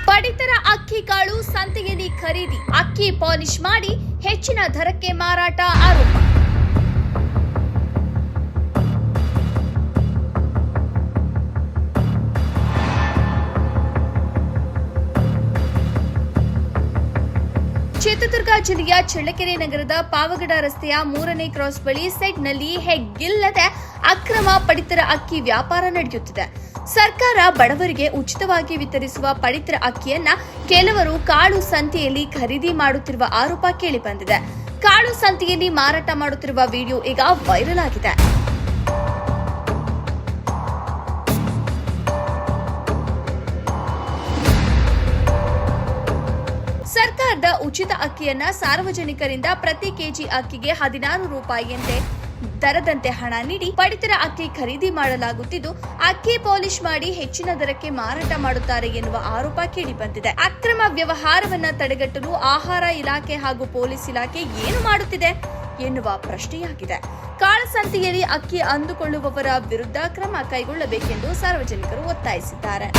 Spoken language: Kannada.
ಪಡಿತರ ಅಕ್ಕಿ ಕಾಳು ಸಂತೆಯಲ್ಲಿ ಖರೀದಿ, ಅಕ್ಕಿ ಪಾಲಿಶ್ ಮಾಡಿ ಹೆಚ್ಚಿನ ದರಕ್ಕೆ ಮಾರಾಟ ಆರೋಪ. ಚಿತ್ರದುರ್ಗ ಜಿಲ್ಲೆಯ ಚಳ್ಳಕೆರೆ ನಗರದ ಪಾವಗಡ ರಸ್ತೆಯ 3ನೇ ಕ್ರಾಸ್ ಬಳಿ ಸೆಟ್ನಲ್ಲಿ ಹೆಗ್ಗಿಲ್ಲದೆ ಅಕ್ರಮ ಪಡಿತರ ಅಕ್ಕಿ ವ್ಯಾಪಾರ ನಡೆಯುತ್ತಿದೆ. ಸರ್ಕಾರ ಬಡವರಿಗೆ ಉಚಿತವಾಗಿ ವಿತರಿಸುವ ಪಡಿತರ ಅಕ್ಕಿಯನ್ನ ಕೆಲವರು ಕಾಳು ಸಂತೆಯಲ್ಲಿ ಖರೀದಿ ಮಾಡುತ್ತಿರುವ ಆರೋಪ ಕೇಳಿಬಂದಿದೆ. ಕಾಳು ಸಂತೆಯಲ್ಲಿ ಮಾರಾಟ ಮಾಡುತ್ತಿರುವ ವಿಡಿಯೋ ಈಗ ವೈರಲ್ ಆಗಿದೆ. ಸರ್ಕಾರದ ಉಚಿತ ಅಕ್ಕಿಯನ್ನ ಸಾರ್ವಜನಿಕರಿಂದ ಪ್ರತಿ ಕೆಜಿ ಅಕ್ಕಿಗೆ 16 ರೂಪಾಯಿಯಂತೆ ದರದಂತೆ ಹಣ ನೀಡಿ ಪಡಿತರ ಅಕ್ಕಿ ಖರೀದಿ ಮಾಡಲಾಗುತ್ತಿದ್ದು, ಅಕ್ಕಿ ಪಾಲಿಶ್ ಮಾಡಿ ಹೆಚ್ಚಿನ ದರಕ್ಕೆ ಮಾರಾಟ ಮಾಡುತ್ತಾರೆ ಎನ್ನುವ ಆರೋಪ ಕೇಳಿಬಂದಿದೆ. ಅಕ್ರಮ ವ್ಯವಹಾರವನ್ನ ತಡೆಗಟ್ಟಲು ಆಹಾರ ಇಲಾಖೆ ಹಾಗೂ ಪೊಲೀಸ್ ಇಲಾಖೆ ಏನು ಮಾಡುತ್ತಿದೆ ಎನ್ನುವ ಪ್ರಶ್ನೆಯಾಗಿದೆ. ಕಾಳಸಂತೆಯಲ್ಲಿ ಅಕ್ಕಿ ಅಂದುಕೊಳ್ಳುವವರ ವಿರುದ್ಧ ಕ್ರಮ ಕೈಗೊಳ್ಳಬೇಕೆಂದು ಸಾರ್ವಜನಿಕರು ಒತ್ತಾಯಿಸಿದ್ದಾರೆ.